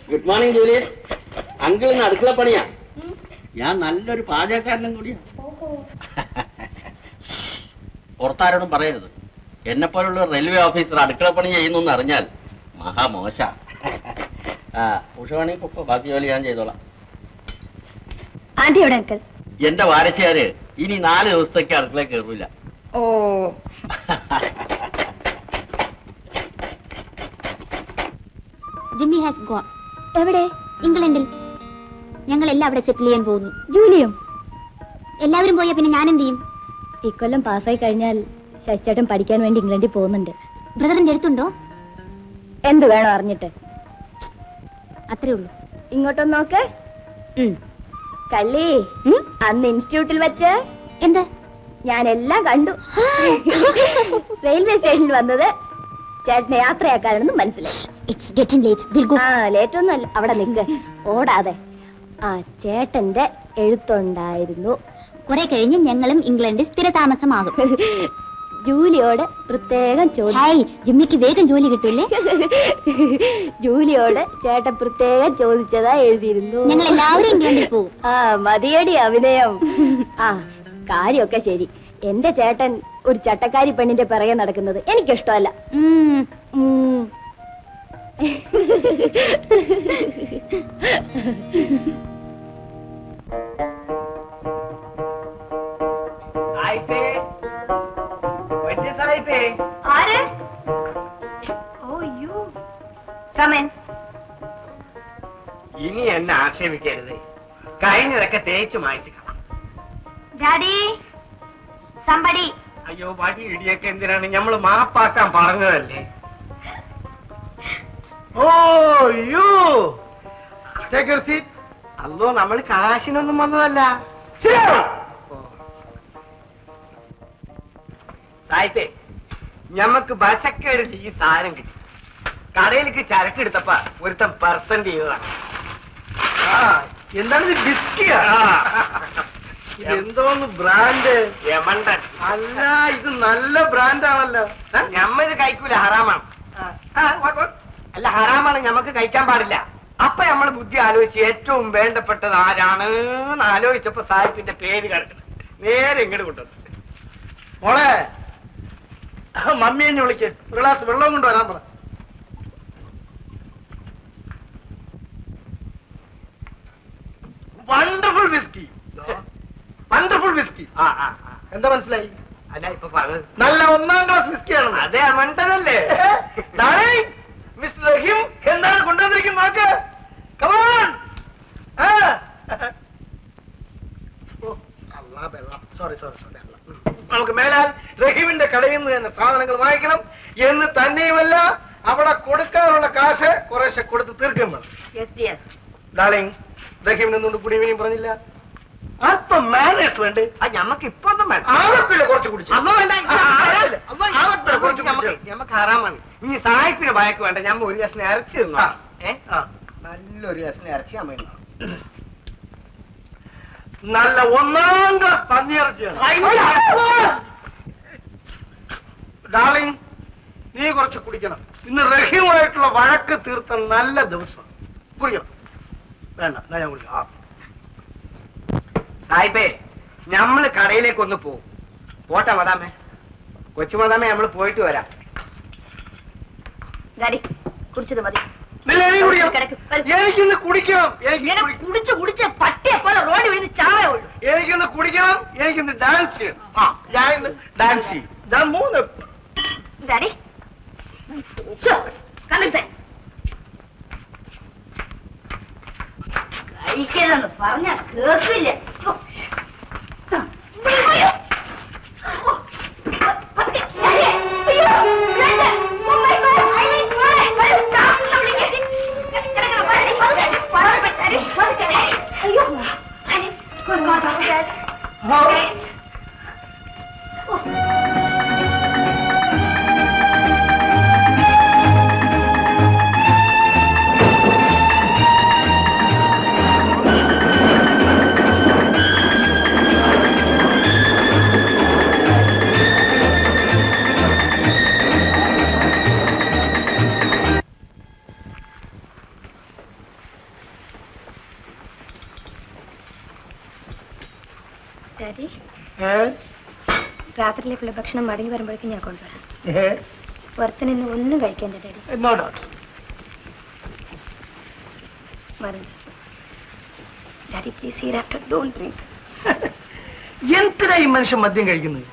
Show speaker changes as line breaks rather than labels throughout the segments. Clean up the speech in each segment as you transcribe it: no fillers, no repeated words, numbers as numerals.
Good morning Juliet. അങ്കിളിന് അടുക്കള പണിയാ. ഞാൻ നല്ലൊരു പാചകക്കാരനും കൂടിയാ. പുറത്താരോടും പറയരുത്. എന്നെ പോലുള്ള റെയിൽവേ ഓഫീസർ അടുക്കള പണി ചെയ്യുന്നു അറിഞ്ഞാൽ മഹാമോശ. ഉഷവാണി പൊക്കോ, ബാക്കി ജോലി ഞാൻ ചെയ്തോളാം.
ആന്റി എവിടെ അങ്കിൾ?
എന്റെ വാരശിയാര് ഇനി 4 ദിവസത്തേക്ക് അടുക്കള കയറൂല.
ഓ,
ജിമ്മി ഹാസ് ഗോൺ. എവിടെ? ഇംഗ്ലണ്ടിൽ. ഞങ്ങളെല്ലാം അവിടെ സെറ്റിൽ ചെയ്യാൻ പോകുന്നു.
ജൂലിയും
എല്ലാവരും പോയാ പിന്നെ ഞാൻ എന്ത് ചെയ്യും?
ഇക്കൊല്ലം പാസ്സായി കഴിഞ്ഞാൽ ശശിചേട്ടൻ പഠിക്കാൻ വേണ്ടി ഇംഗ്ലണ്ടിൽ പോകുന്നുണ്ട്.
ബ്രദറിന്റെ അടുത്തുണ്ടോ?
എന്ത് വേണം അറിഞ്ഞിട്ട്?
അത്രേ ഉള്ളൂ.
ഇങ്ങോട്ടൊന്ന് നോക്ക്. കള്ളി, അന്ന് ഇൻസ്റ്റിറ്റ്യൂട്ടിൽ വെച്ച്
എന്താ?
ഞാൻ എല്ലാം കണ്ടു. റെയിൽവേ സ്റ്റേഷനിൽ വന്നത് ചേട്ടനെ യാത്രയാക്കാനാണെന്ന് മനസ്സിലായി.
It's getting late. Will go.
Late ഒന്നും അല്ല. അവിടെ നിൽക്ക്, ഓടാതെ. ചേട്ടന്റെ എഴുത്തുണ്ടായിരുന്നു.
കുറെ കഴിഞ്ഞ് ഞങ്ങളും ഇംഗ്ലണ്ടിൽ സ്ഥിരതാമസമാകും.
ജൂലിയോട് പ്രത്യേകം
ഹായ്, ജിമ്മിക്ക് വേഗം ജോലി കിട്ടൂലേ?
ജൂലിയോട് ചേട്ടൻ പ്രത്യേകം ചോദിച്ചതാ എഴുതിയിരുന്നു.
ഞങ്ങൾ എല്ലാവരും ഇംഗ്ലണ്ടിൽ പോകും.
മതിയടി അഭിനയം. കാര്യമൊക്കെ ശരി. എന്റെ ചേട്ടൻ ഒരു ചട്ടക്കാരി പെണ്ണിന്റെ പിറകെ നടക്കുന്നത് എനിക്കിഷ്ടമല്ല. ആര്?
ഇനി എന്നെ ആക്ഷേപിക്കരുത്. കഴിഞ്ഞതൊക്കെ തേച്ച് മാറ്റി.
Daddy, somebody.
അയ്യോ, വടി ഇടിയൊക്കെ എന്തിനാണ്? ഞമ്മള് മാപ്പാക്കാൻ പറഞ്ഞതല്ലേ. ഓ യു ടേക്ക് യുവർ സീറ്റ്. അല്ലോ, നമ്മൾ കാശിനൊന്നും വന്നതല്ല. സായിപ്പേ, ഞമ്മക്ക് ബസക്കേടിച്ച് ഈ സാധനം കിട്ടി. കടയിലേക്ക് ചരക്കെടുത്തപ്പ ഒരുത്തം പെർസെന്റ് ചെയ്തതാണ്. എന്താണ് ഇത്? ബിസ്കിയാ? എന്തോന്ന് ബ്രാൻഡ്? യമണ്ടൻ. അല്ല, ഇത് നല്ല ബ്രാൻഡാണല്ലോ. ഞമ്മ ഇത് കഴിക്കൂല, ഹറാമാണ്. അല്ല, ഹറാമാണ്, ഞമ്മക്ക് കഴിക്കാൻ പാടില്ല. അപ്പൊ നമ്മൾ ബുദ്ധി ആലോചിച്ച് ഏറ്റവും വേണ്ടപ്പെട്ടത് ആരാണെന്ന് ആലോചിച്ചപ്പോ സാഹിബിന്റെ പേര് കിടക്കണം. നേരെ ഇങ്ങോട്ട് കൊണ്ടുവന്നു. മോളെ, മമ്മിയെ വിളിക്ക്, ഒരു ഗ്ലാസ് വെള്ളം കൊണ്ടുവരാൻ പറ. Wonderful whisky. Wonderful whisky. എന്താ മനസ്സിലായി? അല്ല, ഇപ്പൊ പറഞ്ഞത് നല്ല 1ാം ക്ലാസ് വിസ്കിയാണ്. അതെ, മണ്ടനല്ലേ? മിസ്റ്റർ റഹീം എന്താണ് കൊണ്ടുവന്നിരിക്കുന്നത്? നോക്ക്. കമോൺ. സോറി. നമുക്ക് മേലാൽ റഹീമിന്റെ കടയിൽ നിന്ന് തന്നെ സാധനങ്ങൾ വാങ്ങിക്കണം എന്ന് തന്നെയുമല്ല, അവിടെ കൊടുക്കാനുള്ള കാശ് കുറേശ്ശെ കൊടുത്ത് തീർക്കും വേണം. ഡാർലിംഗ്, റഹീമിനൊന്നും കൂടി ഇനിയും പറഞ്ഞില്ല. അല്പം മാനേഴ്സ് വേണ്ടേ? ഞമ്മക്ക് ഇപ്പൊ ഒന്നും വേണ്ട. ആവത്തില്ല, കുറച്ച് കുടിച്ചു. ഞമ്മക്ക് ഹറാമാണ്. ഇനി സായിപ്പിന് ഭയക്ക് വേണ്ട. ഞമ്മ ഒരു കഷ്ണം ഇറച്ചി തന്നു. നല്ലൊരു കഷ്ണം ഇറച്ചി അമ്മ. നല്ല 1ാം ക്ലാസ് പന്നിയിറച്ചിയാണ്. ഡാർലിംഗ്, നീ കുറച്ച് കുടിക്കണം. ഇന്ന് റഹീമായിട്ടുള്ള വഴക്ക് തീർത്ത നല്ല ദിവസം. കുടിക്കണം. വേണ്ട, ഞാൻ കുടിക്കാം. സായിപ്പേ, ഞമ്മള് കടയിലേക്ക് ഒന്ന് പോകും. പോട്ടെ മദാമേ, കൊച്ചു മദാമേ, നമ്മള് പോയിട്ട് വരാം.
ഡാഡി, കുടിച്ചത് മതി.
എനിക്കൊന്ന് കുടിക്കണം.
കുടിച്ച് പട്ടിയെ പോലെ റോഡ് വീണ് ചാവേ ഉള്ളൂ.
എനിക്കൊന്ന് കുടിക്കണം. എനിക്കൊന്ന് ഡാൻസ് ചെയ്യണം. ഞാൻ ഇന്ന് ഡാൻസ് ചെയ്യും. ഞാൻ 3
ഡാഡി, കണ്ടിട്ടേ കഴിക്കലെന്ന് പറഞ്ഞ കേൾക്കില്ല. രാത്രിയിലേക്കുള്ള ഭക്ഷണം മടങ്ങി വരുമ്പോഴേക്കും ഞാൻ കൊണ്ടുവരാം. പുറത്തുനിന്ന് ഒന്നും കഴിക്കേണ്ട ഡാഡി.
No doubt.
മറന്നു daddy, please hereafter don't drink.
എന്തിനാ ഈ മനുഷ്യൻ മദ്യം കഴിക്കുന്നത്?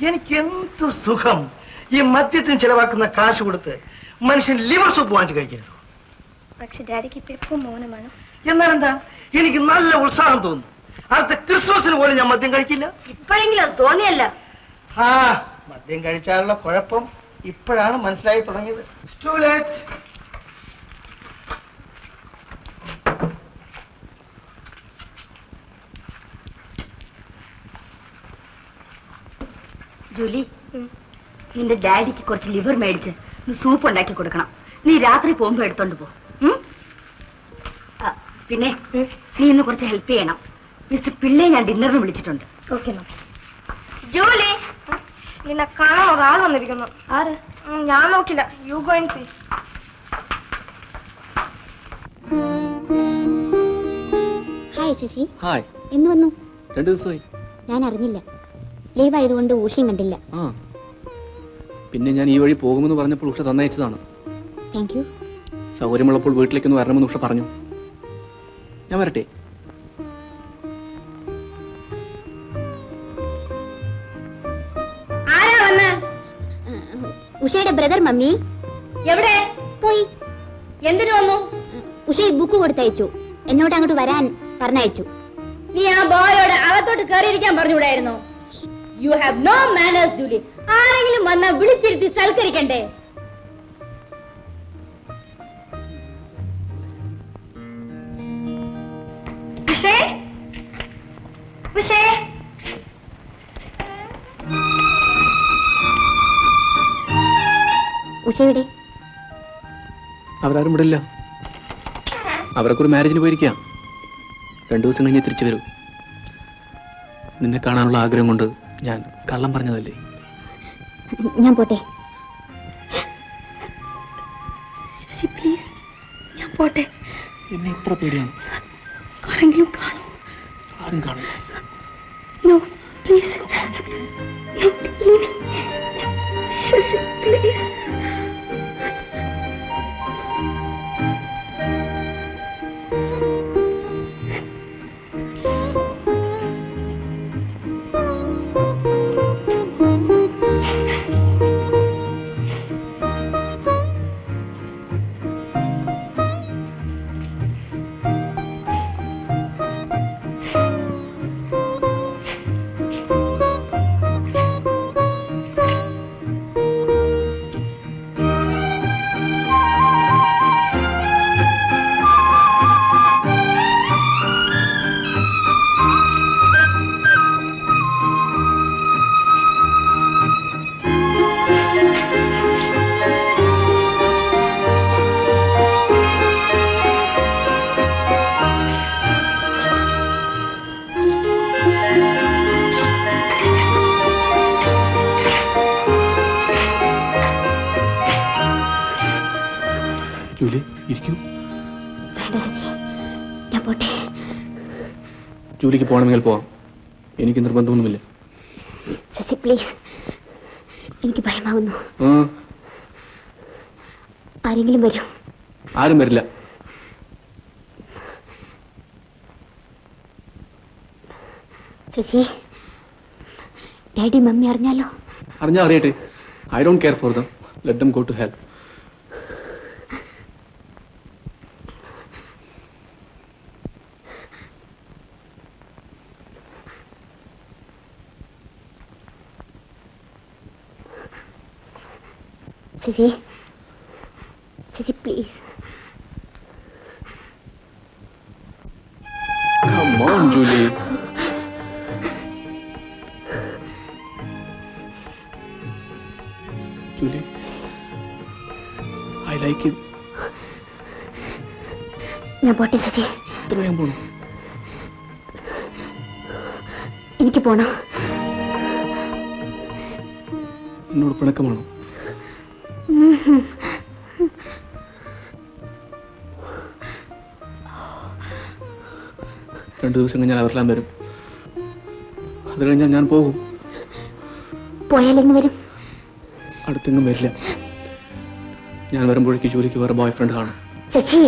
എനിക്ക് എന്ത് സുഖം ഈ മദ്യത്തിന് ചെലവാക്കുന്ന കാശ് കൊടുത്ത് മനുഷ്യൻ ലിവർ സൂപ്പ് വാങ്ങിച്ച് കഴിക്കരുത്.
പക്ഷെ ഡാഡിക്ക് ഇപ്പൊ എപ്പോ മൗനമാണ്.
എന്നാലെന്താ, എനിക്ക് നല്ല ഉത്സാഹം തോന്നുന്നു. അടുത്ത ക്രിസ്മസിന് പോലും ഞാൻ മദ്യം കഴിക്കില്ല.
ഇപ്പോഴെങ്കിലും അത് തോന്നിയല്ല.
ആ മദ്യം കഴിച്ചാലുള്ള കുഴപ്പം ഇപ്പോഴാണ് മനസ്സിലായി തുടങ്ങിയത്.
ജൂലി, നിന്റെ ഡാഡിക്ക് കുറച്ച് ലിവർ മേടിച്ച് സൂപ്പ് ഉണ്ടാക്കി കൊടുക്കണം. നീ രാത്രി പോകുമ്പോ എടുത്തോണ്ട് പോ. പിന്നെ നീ ഇന്ന് കുറച്ച് ഹെൽപ്പ് ചെയ്യണം. മിസ്റ്റർ പിള്ളയെ ഞാൻ ഡിന്നറിന് വിളിച്ചിട്ടുണ്ട്. Okay ma'am. ജൂലി, നിന്നെ കാണാൻ ഒരാൾ വന്നിരിക്കുന്നു. ആര്? ഞാൻ നോക്കില്ല. You go and see.
Hi Sasi.
Hi.
എന്ന് വന്നു?
2 ദിവസമായി.
ഞാൻ അറിഞ്ഞില്ല. ലീവ് ആയതുകൊണ്ട് ഊഷയും കണ്ടില്ല.
പിന്നെ ഞാൻ ഈ വഴി പോകുമെന്ന് പറഞ്ഞപ്പോൾ ഉഷ തന്നയച്ചതാണ്.
Thank you.
സൗകര്യമുള്ളപ്പോൾ വീട്ടിലേക്കൊന്ന് വരണമെന്ന് ഉഷ പറഞ്ഞു. ഞാൻ വരട്ടെ?
ആരാ വന്ന്?
ഉഷയുടെ ബ്രദർ. മമ്മി
എവിടെ
പോയി?
എന്തിനു വന്നു?
ഉഷ ഈ ബുക്ക് കൊടുത്തയച്ചു. എന്നോട് അങ്ങോട്ട് വരാൻ പറഞ്ഞയച്ചു.
നീ ആ ബോയോട് അകത്തോട്ട് കയറിയിരിക്കാൻ പറഞ്ഞുകൂടായിരുന്നോ? You have no manners Julie. ആരെങ്കിലും വന്നാ വിളിച്ചിരുത്തി സൽക്കരിക്കണ്ടേ?
ഉഷയുടെ
അവരാരും വിടില്ല. അവരൊക്കെ ഒരു മാരേജിന് പോയിരിക്കാം. 2 ദിവസം കഴിഞ്ഞ് തിരിച്ചു വരൂ. നിന്നെ കാണാനുള്ള ആഗ്രഹം കൊണ്ട് ഞാൻ കള്ളം പറഞ്ഞതല്ലേ.
ഞാൻ പോട്ടെ?
പ്ലീസ്, ഞാൻ പോട്ടെ.
എന്നെ എത്ര പേടിയാണ്.
ആരെങ്കിലും കാണും?
ആരും കാണും.
No please, please.
ജൂലി, ഇരിക്കൂ.
ഞാൻ പോട്ടെ?
ജൂലിക്ക് പോകണമെങ്കിൽ പോവാം. എനിക്ക് നിർബന്ധമൊന്നുമില്ല.
ശശി പ്ലീസ്, എനിക്ക് ഭയമാകുന്നു. ആരെങ്കിലും വരും?
ആരും വരില്ല.
ശശി, ഡാഡി മമ്മി അറിഞ്ഞാലോ?
അറിഞ്ഞാ അറിയട്ടെ. I don't care for them. Let them go to hell.
Sasi, Sasi please.
Come on, Julie. Julie, I like you.
ഞാൻ പോട്ടെ ശശി?
എത്ര വേഗം പോണു?
എനിക്ക് പോണം.
എന്നോട് പിണക്കമാണോ? രണ്ടു ദിവസം കഴിഞ്ഞാൽ അവരെല്ലാം വരും. അത് അത് കഴിഞ്ഞാൽ ഞാൻ പോകും.
പോയാലെങ്ങ് വരും?
അടുത്തെങ്ങും വരില്ല. ഞാൻ വരുമ്പോഴേക്ക് ജോലിക്ക് വേറെ ബോയ് ഫ്രണ്ട് കാണും.
ശശി,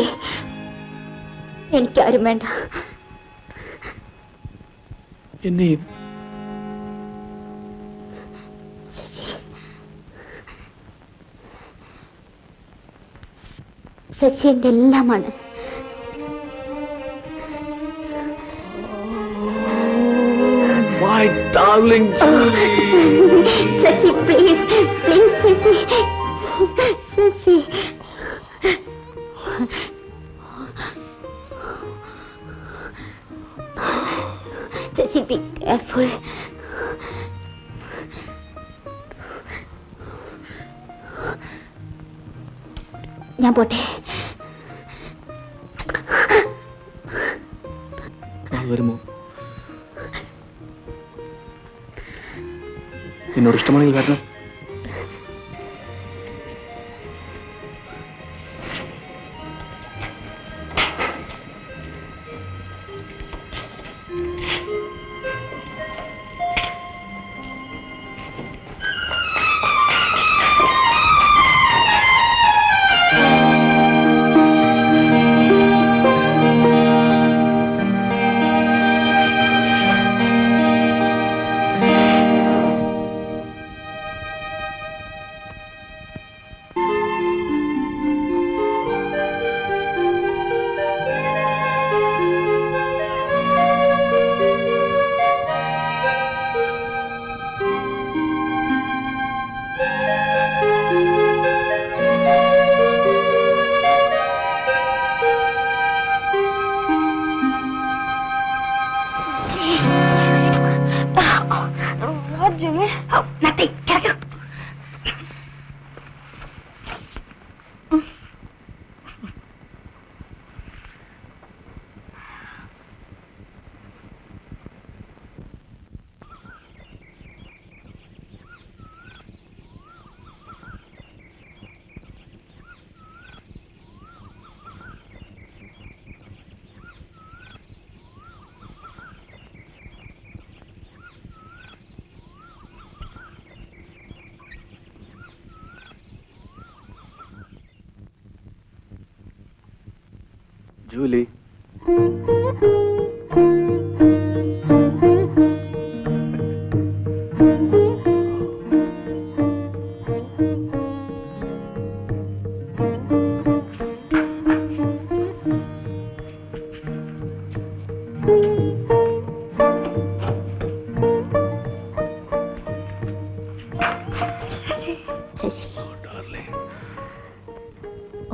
എനിക്കാരും വേണ്ട.
എന്നെയും.
ശശി എന്റെ എല്ലാമാണ്.
My darling
Sasi, please please Sasi, Sasi. Sasi, be careful. ഞാൻ പോട്ടെ.
വരുമോ? എന്നോട് ഇഷ്ടമാണെങ്കിൽ വരണം.
Jimmy. Oh, nothing. Get up.
Julie.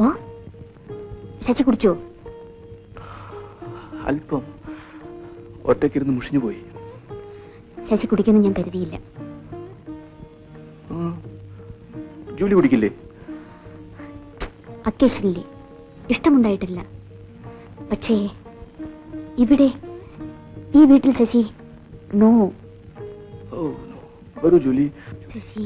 ഓ, ശശി കുടിച്ചോ?
അല്പം. ഒറ്റയ്ക്കിരുന്ന് മുഷിഞ്ഞു പോയി.
ശശി കുടിക്കുന്നു ഞാൻ കരുതിയില്ല.
ജൂലി കുടിക്കില്ലേ?
അക്കേഷനില്ലേ, ഇഷ്ടമുണ്ടായിട്ടില്ല. പക്ഷേ ഇവിടെ ഈ വീട്ടിൽ ശശി നോ.
വരൂ ജൂലി.
ശശി